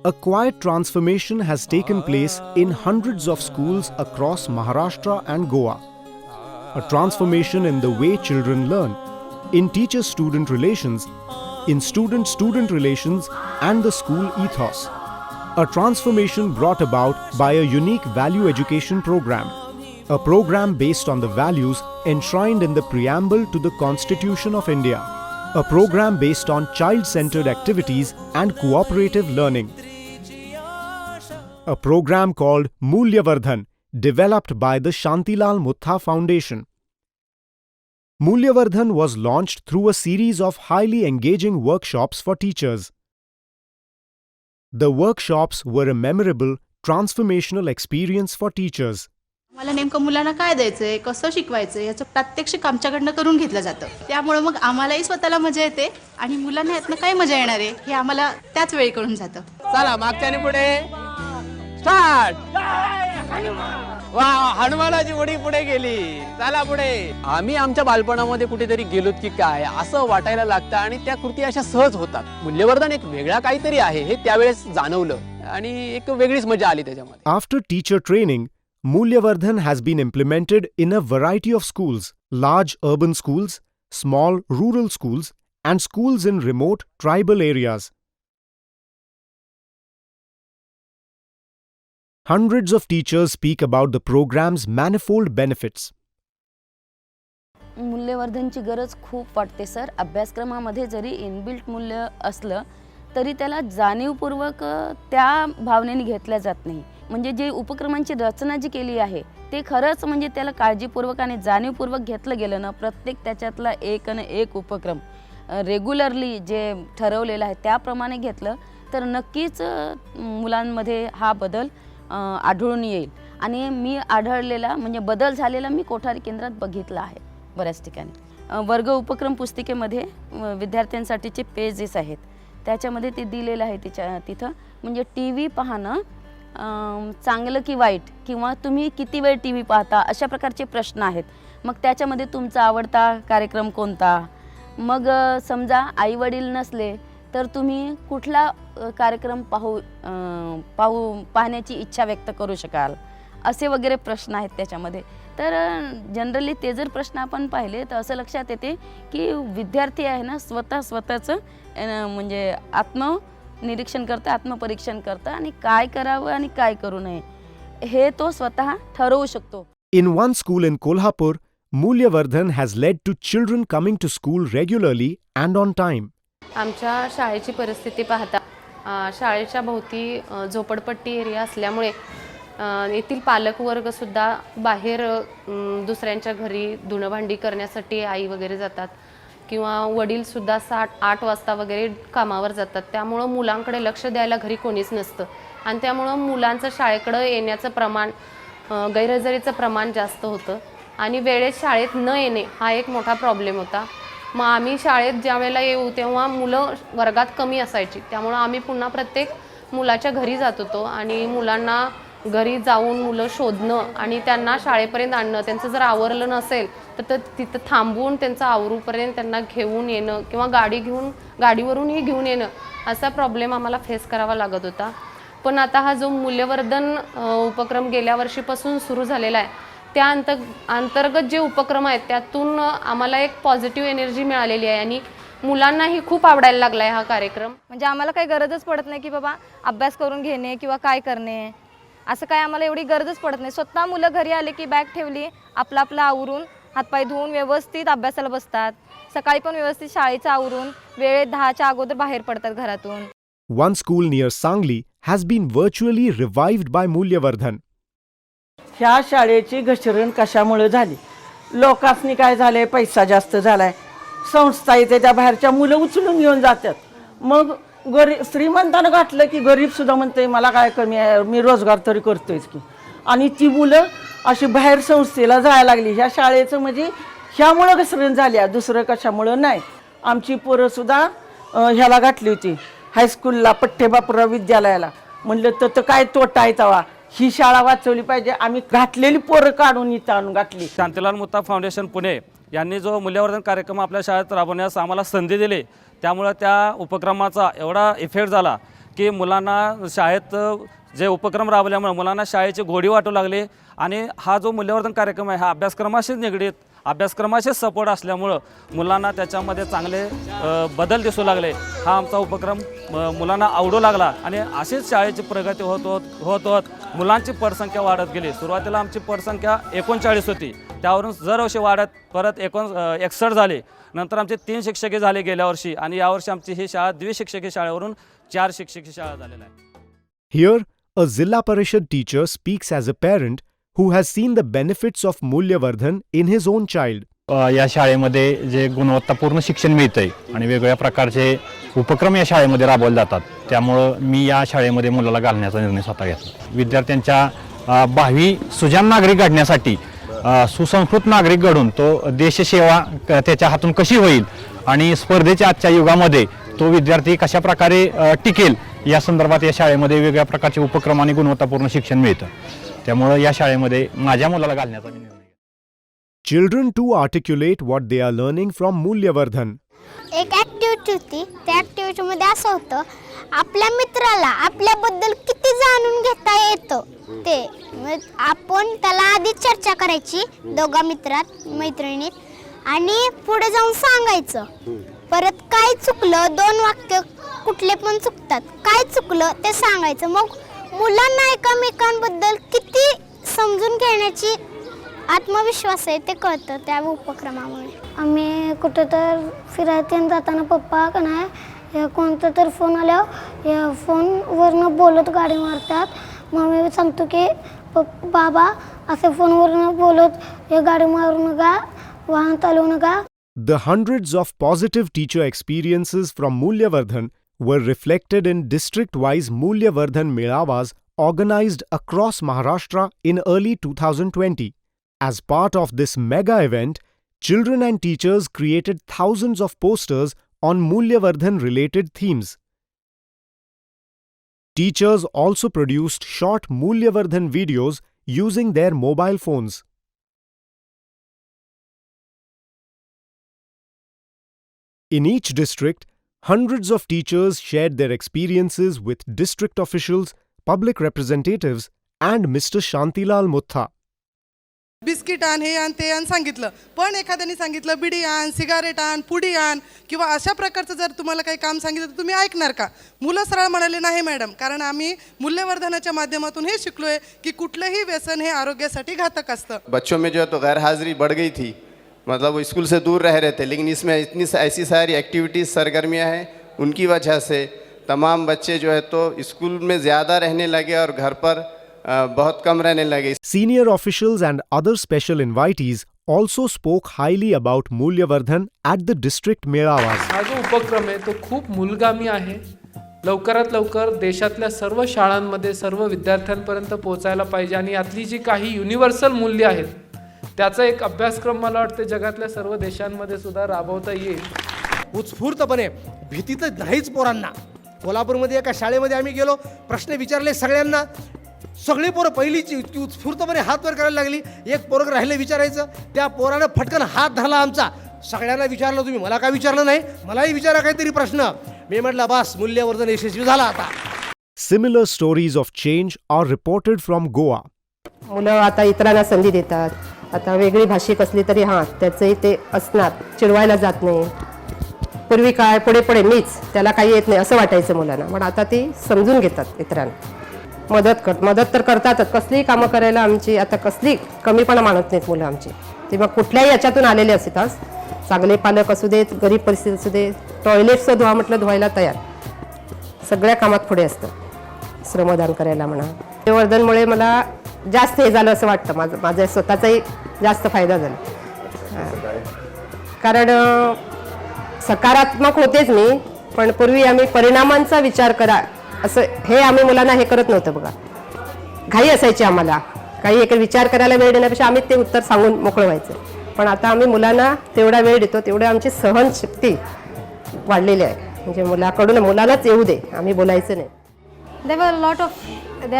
A quiet transformation has taken place in hundreds of schools across Maharashtra and Goa. A transformation in the way children learn, in teacher-student relations, in student-student relations and the school ethos. A transformation brought about by a unique value education program. A program based on the values enshrined in the preamble to the Constitution of India. A program based on child-centered activities and cooperative learning. A program called Moolyavardhan, developed by the Shantilal Mutha Foundation. Moolyavardhan was launched through a series of highly engaging workshops for teachers. The workshops were a memorable, transformational experience for teachers. मला नेमकं मुलांना काय द्यायचंय, कसं शिकवायचं याचं प्रात्यक्षिक आमच्याकडनं करून घेतलं जातं. त्यामुळे मग आम्हालाही स्वतःला मजा येते आणि मुलांना यातनं काय मजा येणार आहे हे आम्हाला त्याच वेळी कळून जातं. चला मागच्याने पुढे स्टार्ट. वा, हनुमानाची उडी पुढे गेली. चला पुढे. आम्ही आमच्या बालपणामध्ये कुठेतरी गेलोत की काय असं वाटायला लागतं आणि त्या कृती अशा सहज होतात. मूल्यवर्धन एक वेगळा काहीतरी आहे हे त्यावेळेस जाणवलं आणि एक वेगळीच मजा आली त्याच्यामध्ये. After teacher training, Moolyavardhan has been implemented in a variety of schools, large urban schools, small rural schools, and schools in remote tribal areas. Hundreds of teachers speak about the program's manifold benefits. मूल्यवर्धनची गरज खूप वाटते sir. अभ्यासक्रमामध्ये जरी inbuilt मूल्य असलं तरी त्याला जाणीवपूर्वक त्या भावनेने घेतल्या जात नाही. म्हणजे जे उपक्रमांची रचना जी केली आहे ते खरंच म्हणजे त्याला काळजीपूर्वक आणि जाणीवपूर्वक घेतलं गेलं ना, प्रत्येक त्याच्यातला एक आणि एक उपक्रम रेग्युलरली जे ठरवलेलं आहे त्याप्रमाणे घेतलं तर नक्कीच मुलांमध्ये हा बदल आढळून येईल. आणि मी आढळलेला म्हणजे बदल झालेला मी कोठारी केंद्रात बघितला आहे बऱ्याच ठिकाणी. वर्ग उपक्रम पुस्तिकेमध्ये विद्यार्थ्यांसाठीचे पेजेस आहेत त्याच्यामध्ये ते दिलेलं आहे तिथं म्हणजे टी व्ही पाहणं चांगलं की वाईट किंवा तुम्ही किती वेळ टी व्ही पाहता अशा प्रकारचे प्रश्न आहेत. मग त्याच्यामध्ये तुमचा आवडता कार्यक्रम कोणता. मग समजा आई वडील नसले तर तुम्ही कुठला कार्यक्रम पाहण्याची इच्छा व्यक्त करू शकाल असे वगैरे प्रश्न आहेत त्याच्यामध्ये. तर जनरली ते जर प्रश्न आपण पाहिले तर असं लक्षात येते की विद्यार्थी आहे ना स्वतःचं म्हणजे आत्मनिरीक्षण करतं, आत्मपरीक्षण करतं आणि काय करावं आणि काय करू नये हे तो स्वतः ठरवू शकतो. In one school in Kolhapur, Moolyavardhan has led to children coming to school regularly and on time. आमच्या शाळेची परिस्थिती पाहता शाळेच्या भोवती झोपडपट्टी एरिया असल्यामुळे येथील पालकवर्गसुद्धा बाहेर दुसऱ्यांच्या घरी धुणंभांडी करण्यासाठी आई वगैरे जातात किंवा वडीलसुद्धा 7-8 वाजता वगैरे कामावर जातात. त्यामुळं मुलांकडे लक्ष द्यायला घरी कोणीच नसतं आणि त्यामुळं मुलांचं शाळेकडं येण्याचं प्रमाण गैरहजेरीचं प्रमाण जास्त होतं आणि वेळेत शाळेत न येणे हा एक मोठा प्रॉब्लेम होता. मग आम्ही शाळेत ज्या वेळेला येऊ तेव्हा मुलं वर्गात कमी असायची. त्यामुळं आम्ही पुन्हा प्रत्येक मुलाच्या घरी जात होतो आणि मुलांना घरी जाऊन मुलं शोधणं आणि त्यांना शाळेपर्यंत आणणं. त्यांचं जर आवरलं नसेल तर तिथं थांबवून त्यांचं आवरूपर्यंत त्यांना घेऊन येणं किंवा गाडीवरूनही घेऊन येणं असा प्रॉब्लेम आम्हाला फेस करावा लागत होता. पण आता हा जो मूल्यवर्धन उपक्रम गेल्या वर्षीपासून सुरू झालेला आहे त्या अंतर्गत जे उपक्रम आहेत त्यातून आम्हाला एक पॉझिटिव्ह एनर्जी मिळालेली आहे आणि मुलांनाही खूप आवडायला लागला आहे हा कार्यक्रम. म्हणजे आम्हाला काही गरजच पडत नाही की बाबा अभ्यास करून घेणे किंवा काय करणे असं काय आम्हाला एवढी गरजच पडत नाही. स्वतः मुलं घरी आले की बॅग ठेवली आपलं आवरून हातपाय धुवून व्यवस्थित अभ्यासाला बसतात. सकाळी पण व्यवस्थित शाळेचं आवरून वेळेत 10च्या अगोदर बाहेर पडतात घरातून. One school near Sangli has been virtually revived by Moolyavardhan. ह्या शाळेची घसरण कशामुळे झाली. लोकांनी काय झालंय पैसा जास्त झालाय. संस्था इथे त्या बाहेरच्या मुलं उचलून घेऊन जातात. मग श्रीमंतानं घातलं की गरीब सुद्धा म्हणते मला काय कमी आहे मी रोजगार तरी करतोयच की. आणि ती मुलं अशी बाहेर संस्थेला जायला लागली. ह्या शाळेचं म्हणजे ह्यामुळं घसरण झाली आहे दुसरं कशामुळं नाही. आमची पोरं सुद्धा ह्याला घातली होती हायस्कूलला पठ्ठेबापूराव विद्यालयाला. म्हणलं तर काय तोटा आहे तवा ही शाळा वाचवली पाहिजे. आम्ही घातलेली पोरं काढून इथं आणून घातली. शांतीलाल मुत्ता फाउंडेशन पुणे यांनी जो मूल्यवर्धन कार्यक्रम आपल्या शाळेत राबवण्यास आम्हाला संधी दिली त्यामुळे त्या उपक्रमाचा एवढा इफेक्ट झाला की मुलांना शाळेत जे उपक्रम राबवल्यामुळे मुलांना शाळेची गोडी वाटू लागली आणि हा जो मूल्यवर्धन कार्यक्रम आहे हा अभ्यासक्रमाशीच निगडीत अभ्यासक्रमाशीच सपोर्ट असल्यामुळं मुलांना त्याच्यामध्ये चांगले बदल दिसू लागले. हा आमचा उपक्रम मुलांना आवडू लागला आणि अशीच शाळेची प्रगती होत मुलांची पटसंख्या वाढत गेली. सुरुवातीला आमची पटसंख्या 39 होती, त्यावरून दरवर्षी वाढत परत 61 झाली. नंतर आमचे 3 शिक्षकी झाले गेल्या वर्षी आणि यावर्षी आमची ही शाळा द्विशिक्षकी शाळेवरून 4 शिक्षकी शाळा झालेला आहे. Here, a Zilla Parishad teacher speaks as a parent who has seen the benefits of Mulyavardhan in his own child. या शाळेमध्ये जे गुणवत्तापूर्ण शिक्षण मिळतंय आणि वेगवेगळ्या प्रकारचे उपक्रम या शाळेमध्ये राबवले जातात, त्यामुळं मी या शाळेमध्ये मुलाला घालण्याचा निर्णय स्वतः घेतला. विद्यार्थ्यांच्या भावी सुजाण नागरिक घडण्यासाठी सुसंस्कृत नागरिक घडून तो देशसेवा त्याच्या हातून कशी होईल आणि स्पर्धेच्या आजच्या युगामध्ये तो विद्यार्थी कशा प्रकारे टिकेल या संदर्भात या शाळेमध्ये वेगवेगळ्या प्रकारचे उपक्रम आणि गुणवत्तापूर्ण शिक्षण मिळतं. त्यामुळं या शाळेमध्ये माझ्या मुलाला घालण्याचा मी निर्णय घेतला. Children too articulate what they are learning from Mulyavardhan. एक ॲक्टिव्हिटी होती. त्या ॲक्टिव्हिटीमध्ये असं होतं, आपल्या मित्राला आपल्याबद्दल किती जाणून घेता येतं ते आपण त्याला आधी चर्चा करायची दोघा मित्रात मैत्रिणीत आणि पुढे जाऊन सांगायचं. परत काय चुकलं, 2 वाक्य कुठले पण चुकतात, काय चुकलं ते सांगायचं. मग मुलांना एकमेकांबद्दल किती समजून घेण्याची आत्मविश्वास आहे ते कळतं त्या उपक्रमामुळे. आम्ही कुठं तर फिरायला जाताना पप्पा का नाही कोणतं तर फोन आल्यावर या फोनवरनं बोलत गाडी मारतात. मग मी सांगतो की बाबा असे फोनवरनं बोलत या गाडी मारू नका, वाहन चालवू नका. The hundreds of positive teacher experiences from Mulyavardhan were reflected in district-wise Mulyavardhan Melavas organized across Maharashtra in early 2020. As part of this mega event, children and teachers created thousands of posters on Mulyavardhan-related themes. Teachers also produced short Mulyavardhan videos using their mobile phones. In each district, hundreds of teachers shared their experiences with district officials, public representatives, and Mr. Shantilal Mutha. Biscuit आण, हे आण, ते आण सांगितलं, पण एखाद्याने सांगितलं बिडी आण, सिगारेट आण, पुडी आण किंवा अशा प्रकारचं जर तुम्हाला काही काम सांगितलं तर तुम्ही ऐकणार का? मुलं सरळ म्हणाले नाही मॅडम, कारण आम्ही मूल्यवर्धनाच्या माध्यमातून हे शिकलोय की कुठलंही व्यसन हे आरोग्यासाठी घातक असतं. बच्चों में जो है तो गैर हाजिरी बढ़ गई थी, मतलब वो स्कूल से दूर रह रहे थे, लेकिन इसमें इतनी ऐसी सारी एक्टिविटीज़ सरगर्मियां हैं, उनकी वजह से तमाम बच्चे जो है तो स्कूल में ज़्यादा रहने लगे और घर पर बहुत कम रहने लगे. Senior officials and other special invitees also spoke highly about Mulyavardhan at the district Melavas. हा जो उपक्रम आहे तो खूप मूलगामी आहे. लवकरात लवकर देशातल्या सर्व शाळांमध्ये सर्व विद्यार्थ्यांपर्यंत पोहोचायला पाहिजे आणि यातली जी काही युनिव्हर्सल मूल्य आहेत त्याचा एक अभ्यासक्रम मला वाटते जगातल्या सर्व देशांमध्ये सुद्धा राबवता येईल. उत्स्फूर्तपणे भीती तर नाहीच पोरांना. कोल्हापूरमध्ये एका शाळेमध्ये आम्ही गेलो, प्रश्न विचारले सगळ्यांना, सगळी पोरं पहिलीची इतकी उत्स्फूर्तपणे हात वर करायला लागली. एक पोरग राहिलं विचारायचं, त्या पोरानं फटकन हात धरला आमचा. सगळ्यांना विचारलं, तुम्ही मला काय विचारलं नाही, मलाही विचारा काहीतरी प्रश्न. मी म्हटलं बस मूल्यवर्धन यशस्वी झाला आता. Similar stories of change are reported from Goa. मुलं आता इतरांना संधी देतात. आता वेगळी भाषिक असली तरी हां त्याचंही ते असणार, चिडवायला जात नाही. पूर्वी काय पुढे पुढे मीच, त्याला काही येत नाही असं वाटायचं मुलांना, पण आता ती समजून घेतात इतरांना. मदत तर करतातच. कसलीही कामं करायला आमची आता कसली कमीपणा मानत नाहीत मुलं आमची. ते मग कुठल्याही याच्यातून आलेले असतात, चांगले पालक असू देत, गरीब परिस्थिती असू दे, टॉयलेटचं धुवा म्हटलं धुवायला तयार, सगळ्या कामात पुढे असतं. श्रमदान करायला म्हणा. मूल्यवर्धनमुळे मला जास्त हे झालं असं वाटतं. माझा स्वतःचाही जास्त फायदा झाला. कारण सकारात्मक होतेच मी, पण पूर्वी आम्ही परिणामांचा विचार करा असं हे आम्ही मुलांना हे करत नव्हतं बघा. घाई असायची आम्हाला, काही एक विचार करायला वेळ देण्यापेक्षा आम्ही ते उत्तर सांगून मोकळं व्हायचं. पण आता आम्ही मुलांना तेवढा वेळ देतो, तेवढी आमची सहनशक्ती वाढलेली आहे. म्हणजे मुलालाच येऊ दे, आम्ही बोलायचं नाही. There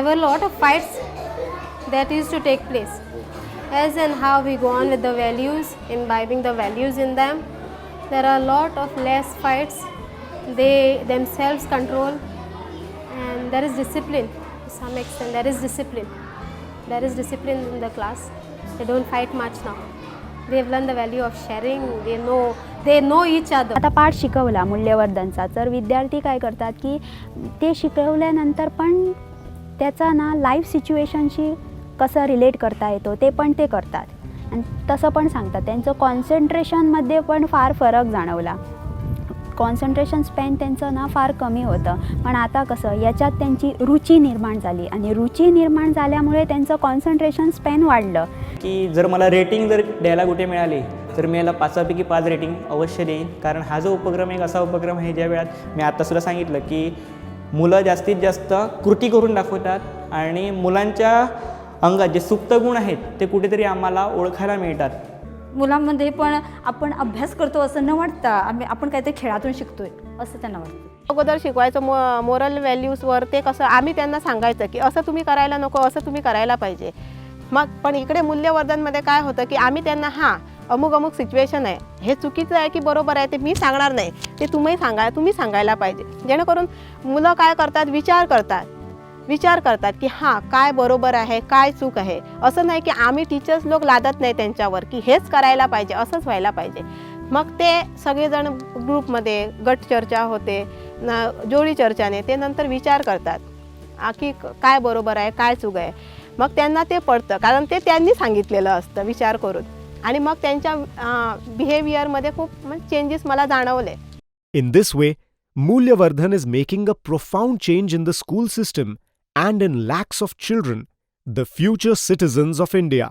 were a lot of fights that used to take place, as and how we go on with the values, imbibing the values in them. There are a lot of less fights. They themselves control there is discipline. To some extent, there is discipline. There is discipline in the class. They don't fight much now. They've learned the value of sharing. They know each other. आता पाठ शिकवला मूल्यवर्धनचा तर विद्यार्थी काय करतात की ते शिकवल्यानंतर पण त्याचा ना लाईफ सिच्युएशनशी कसं रिलेट करता येतो ते पण ते करतात आणि तसं पण सांगतात. त्यांचं कॉन्सन्ट्रेशनमध्ये पण फार फरक जाणवला. कॉन्सन्ट्रेशन स्पॅन त्यांचं ना फार कमी होतं. पण आता कसं याच्यात त्यांची रुची निर्माण झाली आणि रुची निर्माण झाल्यामुळे त्यांचं कॉन्सन्ट्रेशन स्पॅन वाढलं. की जर मला रेटिंग जर द्यायला कुठे मिळाली तर मी याला 5पैकी 5 रेटिंग अवश्य देईन. कारण हा जो उपक्रम एक असा उपक्रम आहे ज्या वेळात मी आत्तासुद्धा सांगितलं की मुलं जास्तीत जास्त कृती करून दाखवतात आणि मुलांच्या अंगात जे सुप्त गुण आहेत ते कुठेतरी आम्हाला ओळखायला मिळतात. मुलांमध्ये पण आपण अभ्यास करतो असं न वाटता आपण काहीतरी खेळातून शिकतोय असं त्यांना वाटतं. अगोदर शिकवायचं मोरल व्हॅल्यूजवर ते कसं आम्ही त्यांना सांगायचं की असं तुम्ही करायला नको, असं तुम्ही करायला पाहिजे. मग पण इकडे मूल्यवर्धनमध्ये काय होतं की आम्ही त्यांना अमुक सिच्युएशन आहे, हे चुकीचं आहे की बरोबर आहे ते मी सांगणार नाही, ते तुम्ही सांगायला पाहिजे. जेणेकरून मुलं काय करतात, विचार करतात की काय बरोबर आहे, काय चूक आहे. असं नाही की आम्ही टीचर्स लोक लादत नाही त्यांच्यावर की हेच करायला पाहिजे, असंच व्हायला पाहिजे. मग ते सगळेजण ग्रुपमध्ये गट चर्चा होते, जोडी चर्चाने ते नंतर विचार करतात की काय बरोबर आहे, काय चूक आहे. मग त्यांना ते पडतं कारण ते त्यांनी सांगितलेलं असतं विचार करून. आणि मग त्यांच्या बिहेवियरमध्ये खूप चेंजेस मला जाणवले. In this way, Moolyavardhan is making a profound change in the school system and in lakhs of children, the future citizens of India.